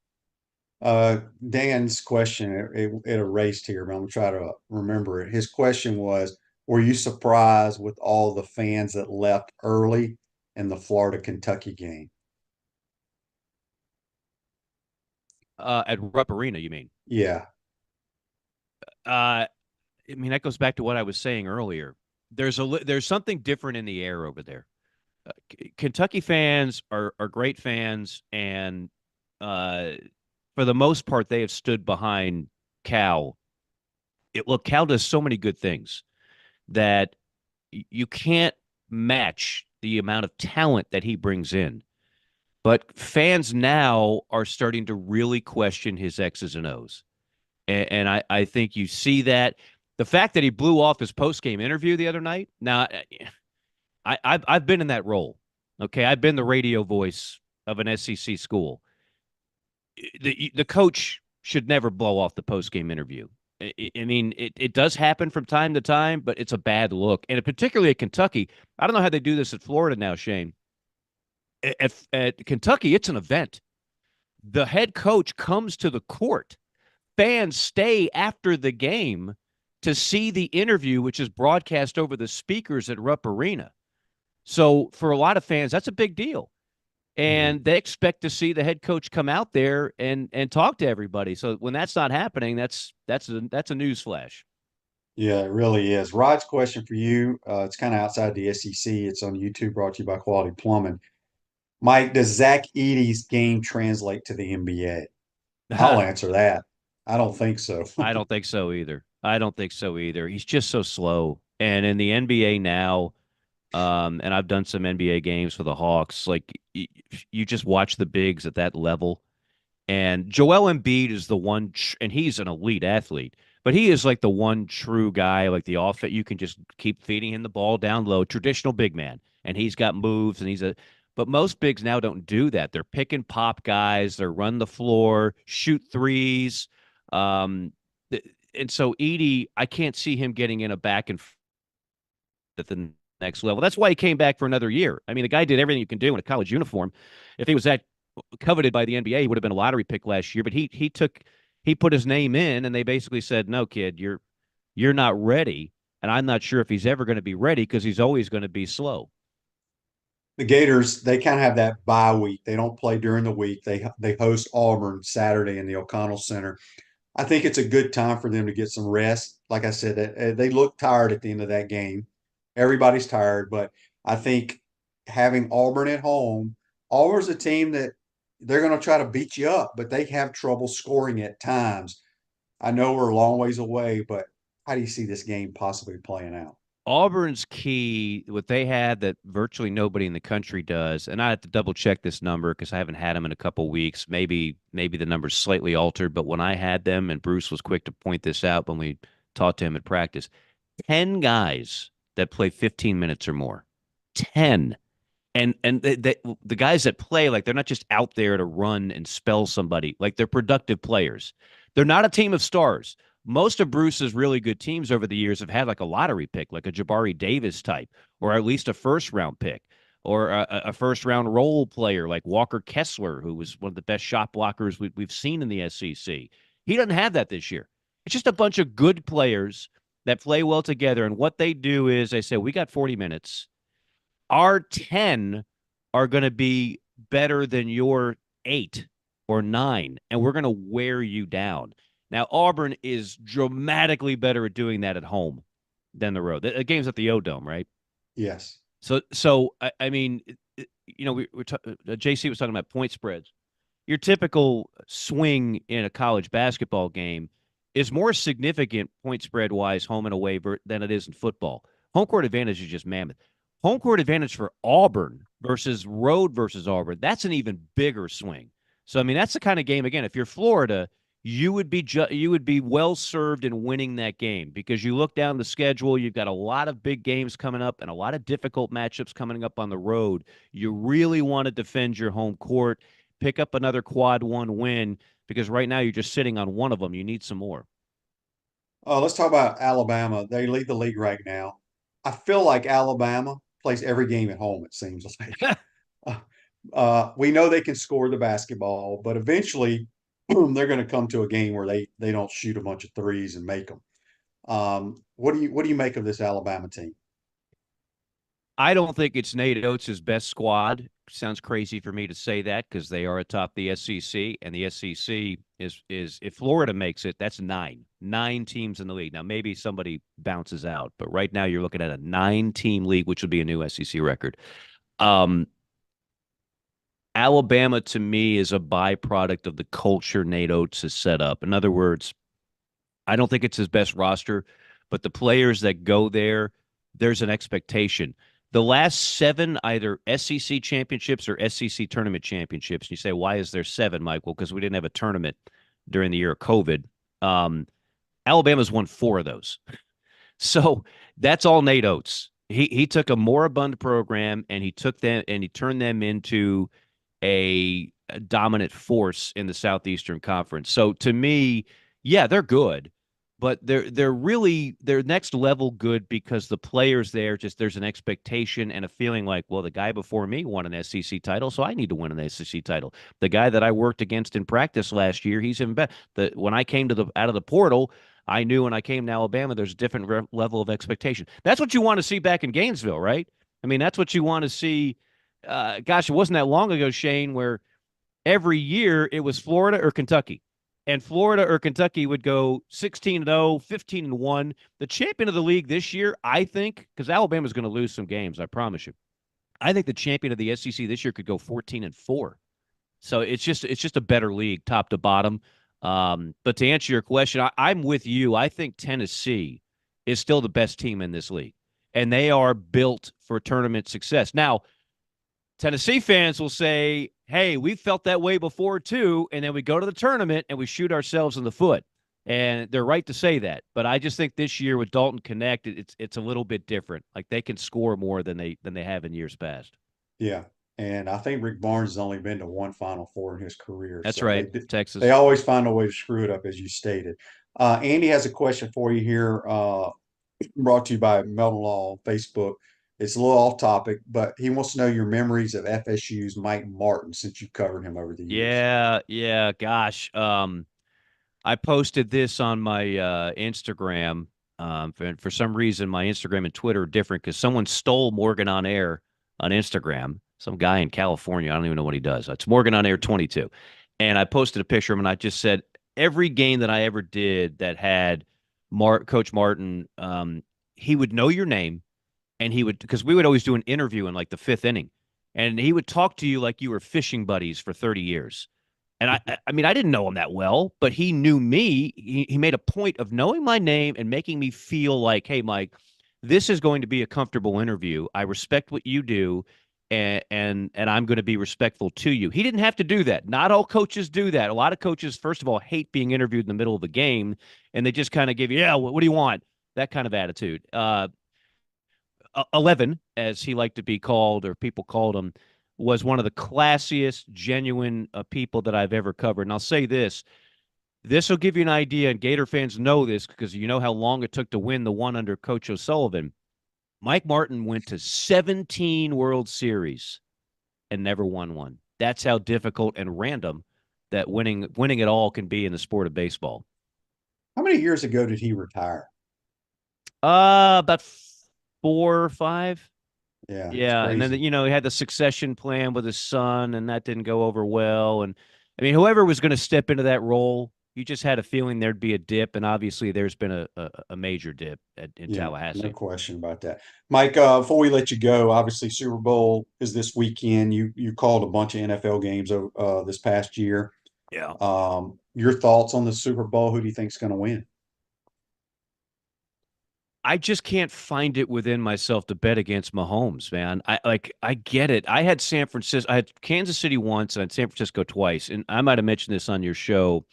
Dan's question, it erased here, but I'm going to try to remember it. His question was, were you surprised with all the fans that left early in the Florida-Kentucky game? At Rupp Arena, you mean? Yeah. I mean, that goes back to what I was saying earlier. There's something different in the air over there. Kentucky fans are great fans, and for the most part, they have stood behind Cal. Cal does so many good things that you can't match the amount of talent that he brings in. But fans now are starting to really question his X's and O's. And I think you see that. The fact that he blew off his post-game interview the other night, now, I've been in that role. Okay, I've been the radio voice of an SEC school. The coach should never blow off the post-game interview. I mean, it does happen from time to time, but it's a bad look. And particularly at Kentucky, I don't know how they do this at Florida now, Shane. At Kentucky, it's an event. The head coach comes to the court. Fans stay after the game to see the interview, which is broadcast over the speakers at Rupp Arena. So for a lot of fans, that's a big deal. And they expect to see the head coach come out there and talk to everybody. So when that's not happening, that's a news flash. Yeah, it really is. Rod's question for you, it's kind of outside the SEC. It's on YouTube, brought to you by Quality Plumbing. Mike, does Zach Edey's game translate to the NBA? I'll answer that. I don't think so. I don't think so either. He's just so slow. And in the NBA now, and I've done some NBA games for the Hawks, like you just watch the bigs at that level. And Joel Embiid is the one, and he's an elite athlete, but he is like the one true guy, like the offense. You can just keep feeding him the ball down low, traditional big man. And he's got moves, and but most bigs now don't do that. They're pick and pop guys. They're run the floor, shoot threes. And so Edey, I can't see him getting in a back and at the next level. That's why he came back for another year. I mean, the guy did everything you can do in a college uniform. If he was that coveted by the NBA, he would have been a lottery pick last year. But he put his name in, and they basically said, "No, kid, you're not ready." And I'm not sure if he's ever going to be ready because he's always going to be slow. The Gators, they kind of have that bye week. They don't play during the week. They host Auburn Saturday in the O'Connell Center. I think it's a good time for them to get some rest. Like I said, they look tired at the end of that game. Everybody's tired, but I think having Auburn at home. Auburn's a team that they're going to try to beat you up, but they have trouble scoring at times. I know we're a long ways away, but how do you see this game possibly playing out? Auburn's key, what they had that virtually nobody in the country does, and I have to double check this number because I haven't had them in a couple weeks. Maybe the number's slightly altered, but when I had them, and Bruce was quick to point this out when we talked to him at practice, 10 guys that play 15 minutes or more. 10. And the guys that play, like, they're not just out there to run and spell somebody. Like, they're productive players. They're not a team of stars. Most of Bruce's really good teams over the years have had like a lottery pick, like a Jabari Davis type, or at least a first-round pick, or a first-round role player like Walker Kessler, who was one of the best shot blockers we've seen in the SEC. He doesn't have that this year. It's just a bunch of good players that play well together, and what they do is they say, we got 40 minutes. Our 10 are going to be better than your 8 or 9, and we're going to wear you down. Now, Auburn is dramatically better at doing that at home than the road. The game's at the O-Dome, right? Yes. So I mean, JC was talking about point spreads. Your typical swing in a college basketball game is more significant point spread-wise home and away than it is in football. Home court advantage is just mammoth. Home court advantage for Auburn versus road versus Auburn, that's an even bigger swing. So, I mean, that's the kind of game, again, if you're Florida, you would be well served in winning that game because you look down the schedule, you've got a lot of big games coming up and a lot of difficult matchups coming up on the road. You really want to defend your home court, pick up another quad one win because right now you're just sitting on one of them. You need some more. Let's talk about Alabama. They lead the league right now. I feel like Alabama plays every game at home, it seems like. We know they can score the basketball, but eventually they're going to come to a game where they don't shoot a bunch of threes and make them. What do you make of this Alabama team? I don't think it's Nate Oates' best squad. Sounds crazy for me to say that because they are atop the SEC, and the SEC is if Florida makes it, that's nine teams in the league. Now maybe somebody bounces out, but right now you're looking at a 9-team league, which would be a new SEC record. Alabama to me is a byproduct of the culture Nate Oates has set up. In other words, I don't think it's his best roster, but the players that go there, there's an expectation. The last 7 either SEC championships or SEC tournament championships. You say, why is there 7, Mike? Well, because we didn't have a tournament during the year of COVID. Alabama's won 4 of those. So that's all Nate Oates. He took a moribund program and he took them and he turned them into a dominant force in the Southeastern Conference. So to me, yeah, they're good. But they're really they're next level good because the players there just there's an expectation and a feeling like, well, the guy before me won an SEC title, so I need to win an SEC title. The guy that I worked against in practice last year, he's even better. When I came to out of the portal, I knew when I came to Alabama, there's a different level of expectation. That's what you want to see back in Gainesville, right? I mean, that's what you want to see. Gosh, it wasn't that long ago, Shane, where every year it was Florida or Kentucky. And Florida or Kentucky would go 16-0, 15-1. The champion of the league this year, I think, because Alabama's going to lose some games, I promise you. I think the champion of the SEC this year could go 14-4. So it's just a better league, top to bottom. But to answer your question, I'm with you. I think Tennessee is still the best team in this league, and they are built for tournament success. Now, Tennessee fans will say, hey, we felt that way before too, and then we go to the tournament and we shoot ourselves in the foot. And they're right to say that. But I just think this year with Dalton Connect, it's a little bit different. Like they can score more than they have in years past. Yeah. And I think Rick Barnes has only been to one Final Four in his career. That's so right, Texas. They always find a way to screw it up, as you stated. Andy has a question for you here, brought to you by Melton Law on Facebook. It's a little off topic, but he wants to know your memories of FSU's Mike Martin since you've covered him over the years. Yeah. Gosh, I posted this on my Instagram. For some reason, my Instagram and Twitter are different because someone stole Morgan on Air on Instagram. Some guy in California. I don't even know what he does. It's Morgan on Air 22. And I posted a picture of him, and I just said, every game that I ever did that had Coach Martin, he would know your name. And he would, because we would always do an interview in like the 5th inning. and he would talk to you like you were fishing buddies for 30 years. And I mean, I didn't know him that well, but he knew me. He made a point of knowing my name and making me feel like, hey, Mike, this is going to be a comfortable interview. I respect what you do, and I'm going to be respectful to you. He didn't have to do that. Not all coaches do that. A lot of coaches, first of all, hate being interviewed in the middle of the game, and they just kind of give you, yeah, what do you want? That kind of attitude. 11, as he liked to be called, or people called him, was one of the classiest, genuine people that I've ever covered. And I'll say this. This will give you an idea, and Gator fans know this because you know how long it took to win the one under Coach O'Sullivan. Mike Martin went to 17 World Series and never won one. That's how difficult and random that winning it all can be in the sport of baseball. How many years ago did he retire? About 4 or 5. Yeah. And then he had the succession plan with his son, and that didn't go over well. And I mean, whoever was going to step into that role, you just had a feeling there'd be a dip, and obviously there's been a major dip in Tallahassee. No question about that. Mike, before we let you go, obviously Super Bowl is this weekend. You called a bunch of NFL games this past year. Yeah. Your thoughts on the Super Bowl? Who do you think is going to win? I just can't find it within myself to bet against Mahomes, man. I get it. I had Kansas City once and I had San Francisco twice. And I might have mentioned this on your show.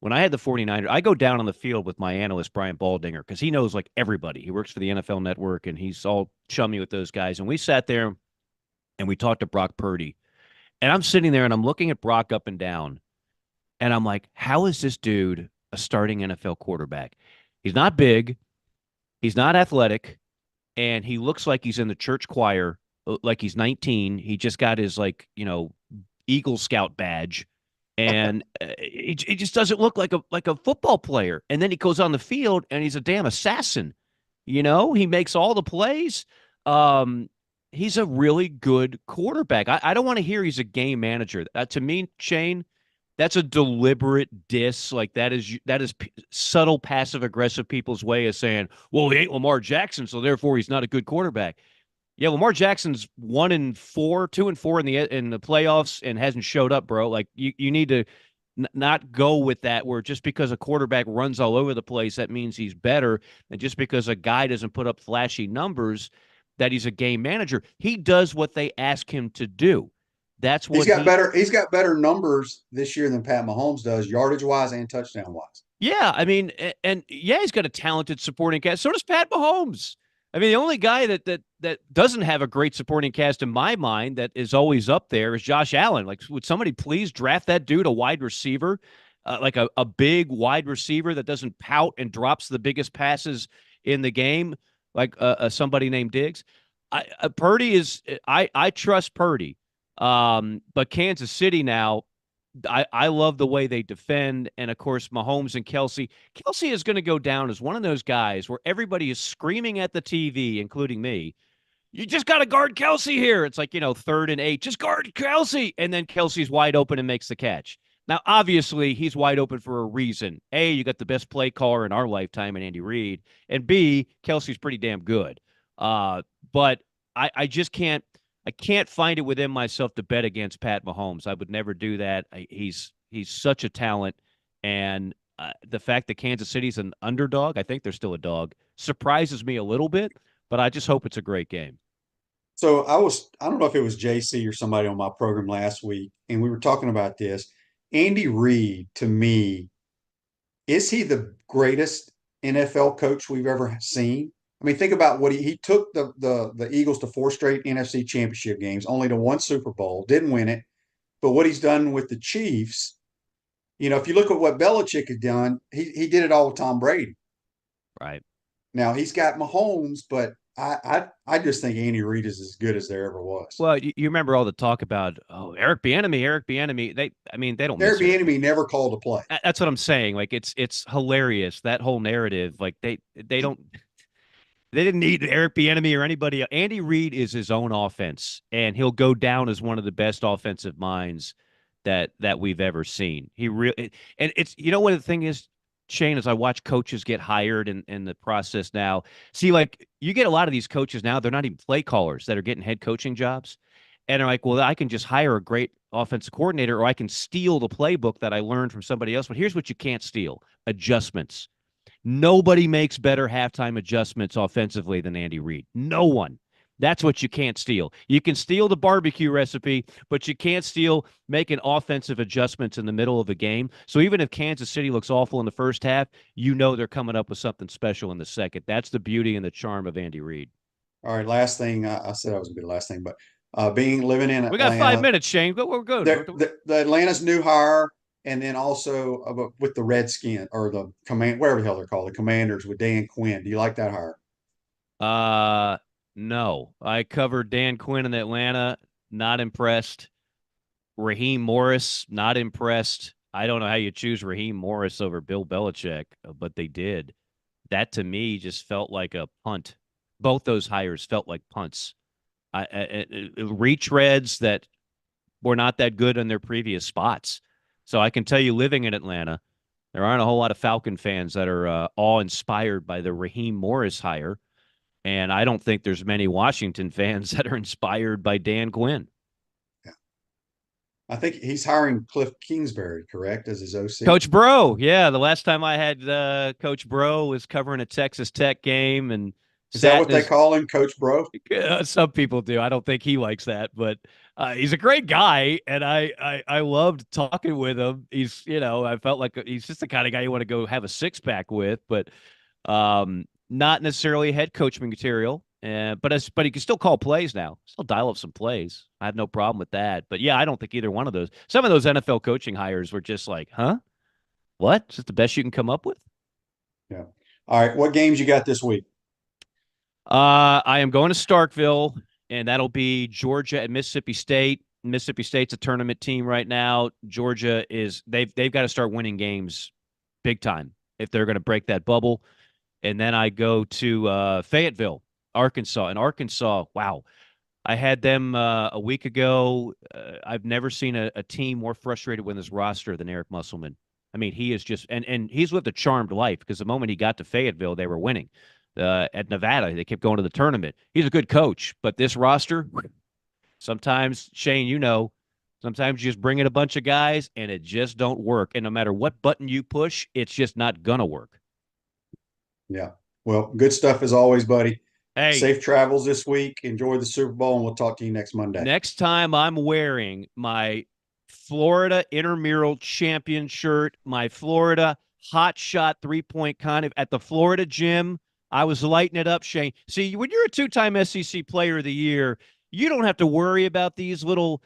When I had the 49ers, I go down on the field with my analyst, Brian Baldinger, because he knows like everybody. He works for the NFL Network and he's all chummy with those guys. And we sat there and we talked to Brock Purdy. And I'm sitting there and I'm looking at Brock up and down. And I'm like, how is this dude a starting NFL quarterback? He's not big. He's not athletic, and he looks like he's in the church choir, like he's 19. He just got his, Eagle Scout badge, and he just doesn't look like a football player. And then he goes on the field, and he's a damn assassin. He makes all the plays. He's a really good quarterback. I don't want to hear he's a game manager. To me, Shane, that's a deliberate diss. Like that is subtle passive aggressive people's way of saying, well, he ain't Lamar Jackson, so therefore he's not a good quarterback. Yeah, Lamar Jackson's 1-4, 2-4 in the playoffs and hasn't showed up, bro. Like you need to not go with that where just because a quarterback runs all over the place, that means he's better. And just because a guy doesn't put up flashy numbers, that he's a game manager. He does what they ask him to do. That's what he's got better numbers this year than Pat Mahomes does, yardage wise and touchdown wise. Yeah, I mean, and he's got a talented supporting cast. So does Pat Mahomes. I mean, the only guy that doesn't have a great supporting cast in my mind that is always up there is Josh Allen. Like, would somebody please draft that dude a wide receiver, like a big wide receiver that doesn't pout and drops the biggest passes in the game, like somebody named Diggs? Purdy is. I trust Purdy. But Kansas City now, I love the way they defend. And of course, Mahomes and Kelsey is going to go down as one of those guys where everybody is screaming at the TV, including me. You just got to guard Kelsey here. It's like, 3rd and 8, just guard Kelsey. And then Kelsey's wide open and makes the catch. Now, obviously, he's wide open for a reason. A, you got the best play caller in our lifetime in Andy Reid. And B, Kelsey's pretty damn good. But I just can't. I can't find it within myself to bet against Pat Mahomes. I would never do that. He's such a talent, and the fact that Kansas City's an underdog, I think they're still a dog, surprises me a little bit, but I just hope it's a great game. So I don't know if it was JC or somebody on my program last week, and we were talking about this. Andy Reid, to me, is he the greatest NFL coach we've ever seen? I mean, think about what he took the Eagles to 4 straight NFC championship games, only to 1 Super Bowl, didn't win it. But what he's done with the Chiefs, if you look at what Belichick had done, he did it all with Tom Brady. Right. Now he's got Mahomes, but I just think Andy Reid is as good as there ever was. Well, you remember all the talk about Eric Bieniemy. They don't. Eric Bieniemy never called a play. That's what I'm saying. Like it's hilarious, that whole narrative. Like they don't. They didn't need Eric Bieniemy or anybody. Andy Reid is his own offense, and he'll go down as one of the best offensive minds that we've ever seen. He really, and it's what the thing is, Shane, as I watch coaches get hired in the process now. See, like you get a lot of these coaches now, they're not even play callers that are getting head coaching jobs, And they're like, well, I can just hire a great offensive coordinator, or I can steal the playbook that I learned from somebody else. But here's what you can't steal: adjustments. Nobody makes better halftime adjustments offensively than Andy Reid. No one. That's what you can't steal. You can steal the barbecue recipe, but you can't steal making offensive adjustments in the middle of a game. So even if Kansas City looks awful in the first half, you know they're coming up with something special in the second. That's the beauty and the charm of Andy Reid. All right, last thing. I said I was going to be the last thing, but living in We got 5 Atlanta, minutes, Shane. We're good. the Atlanta's new hire, and then also with the Redskin or the command, whatever the hell they're called, the Commanders with Dan Quinn. Do you like that hire? No. I covered Dan Quinn in Atlanta. Not impressed. Raheem Morris, not impressed. I don't know how you choose Raheem Morris over Bill Belichick, but they did. That to me just felt like a punt. Both those hires felt like punts. Retreads that were not that good in their previous spots. So I can tell you, living in Atlanta, there aren't a whole lot of Falcon fans that are awe-inspired by the Raheem Morris hire. And I don't think there's many Washington fans that are inspired by Dan Quinn. Yeah. I think he's hiring Cliff Kingsbury, correct, as his OC? Coach Bro. Yeah, the last time I had Coach Bro was covering a Texas Tech game. And is that what they call him, Coach Bro? Some people do. I don't think he likes that, but he's a great guy, and I loved talking with him. He's, I felt like he's just the kind of guy you want to go have a six-pack with, but not necessarily head coach material. But he can still call plays now. Still dial up some plays. I have no problem with that. But yeah, I don't think either one of those. Some of those NFL coaching hires were just like, huh? What? Is this the best you can come up with? Yeah. All right. What games you got this week? I am going to Starkville, and that'll be Georgia and Mississippi State. Mississippi State's a tournament team right now. Georgia is they've got to start winning games big time if they're going to break that bubble. And then I go to Fayetteville, Arkansas. And Arkansas, wow, I had them a week ago. I've never seen a team more frustrated with his roster than Eric Musselman. I mean, he is just and he's lived a charmed life because the moment he got to Fayetteville, they were winning. At Nevada, they kept going to the tournament. He's a good coach, but this roster, sometimes, Shane, sometimes you just bring in a bunch of guys and it just don't work. And no matter what button you push, it's just not going to work. Yeah. Well, good stuff as always, buddy. Hey, safe travels this week. Enjoy the Super Bowl, and we'll talk to you next Monday. Next time I'm wearing my Florida intramural champion shirt, my Florida hot shot three-point contest at the Florida gym. I was lighting it up, Shane. See, when you're a two-time SEC Player of the Year, you don't have to worry about these little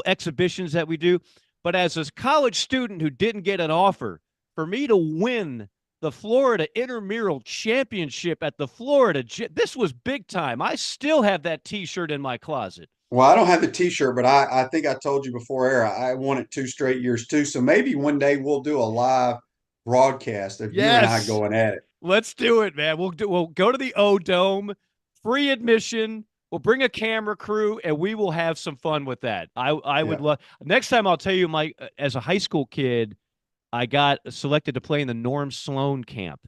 exhibitions that we do. But as a college student who didn't get an offer, for me to win the Florida Intramural Championship at the Florida gym, this was big time. I still have that T-shirt in my closet. Well, I don't have the T-shirt, but I think I told you before air, I won it 2 straight years too. So maybe one day we'll do a live broadcast of you and I going at it. Let's do it, man. We'll go to the O-Dome, free admission. We'll bring a camera crew, and we will have some fun with that. I would love. Next time, I'll tell you, as a high school kid, I got selected to play in the Norm Sloan camp,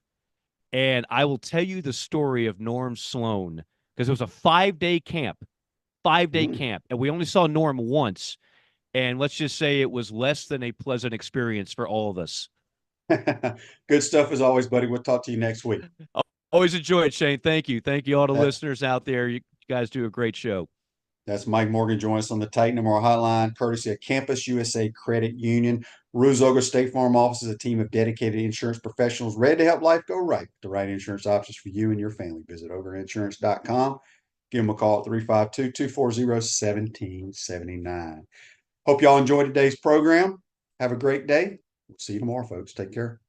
and I will tell you the story of Norm Sloan because it was a 5-day camp, camp, and we only saw Norm once, and let's just say it was less than a pleasant experience for all of us. Good stuff as always, buddy. We'll talk to you next week. Always enjoy it, Shane. Thank you. Thank you, all the listeners out there. You guys do a great show. That's Mike Morgan joining us on the Titan Memorial Hotline, courtesy of Campus USA Credit Union. Ruzoga State Farm Office is a team of dedicated insurance professionals ready to help life go right. The right insurance options for you and your family. Visit ogreinsurance.com. Give them a call at 352-240-1779. Hope y'all enjoyed today's program. Have a great day. We'll see you tomorrow, folks. Take care.